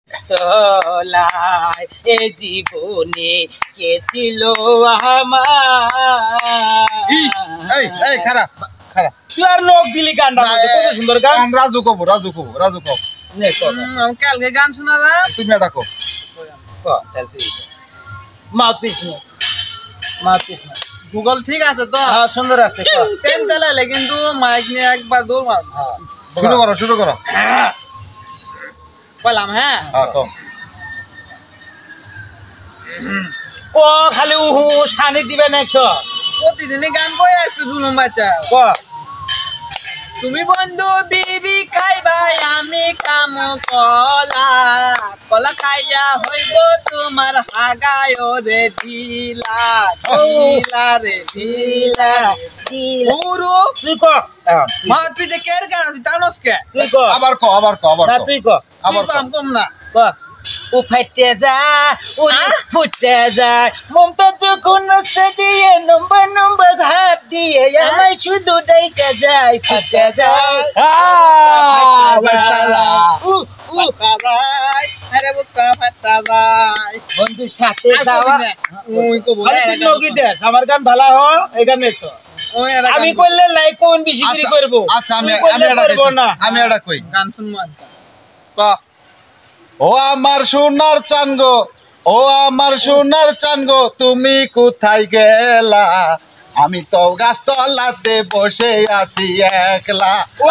তলায় এ জীবনে কে ছিল আমার। এই খারাপ খারাপ তুই আর লোক দিলি গানটা কত সুন্দর গান। রাজু কব নে কর কালকে গান শোনা যা তুমি এটা কো কর তাহলে তুই মাউথপিস নে মাউথপিস না গুগল ঠিক আছে তো? হ্যাঁ সুন্দর আছে কর ট্রেন চালাইলে কিন্তু মাইক নিয়ে একবার দৌড় মার। শুরু করো বললাম হ্যাঁ কো ও খালি উহু শানি দিবে নেক্সট প্রতিদিনই গান কই আজকে জুলুম বাচ্চা। কর তুমি বন্ধু বিড়ি খাইবাই আমি কামো কলা কলা খাইয়া হইব তোমার হাগায় রে ঢিলা ঢিলা রে ঢিলা পুরো তুই কর মাত পিছে কের গান আছে জানোস কে? তুই কর আবার কো না তুই কর আবার কম না কর ও ফাইটে যায় ও ফুটে যায় মমতা যখন রাস্তা দিয়ে নম্বর ঘাট দিয়ে আমায় শুধু ডাইকা যায় ফুটে যায় আরে বুকা ফাটা যায় বন্ধুর সাথে যাওয়া ওই কো বলে লগি দে আমার গান ভালো হ এখানে তো ওই আমি করলে লাইক কোন বেশি করে করব আচ্ছা আমি করব না আমি এটা কই গান শুনবো ক ও আমার সোনার চান গো তুমি কোথায় গেলা আমি তো গাছতলাতে বসে আছি একলা ও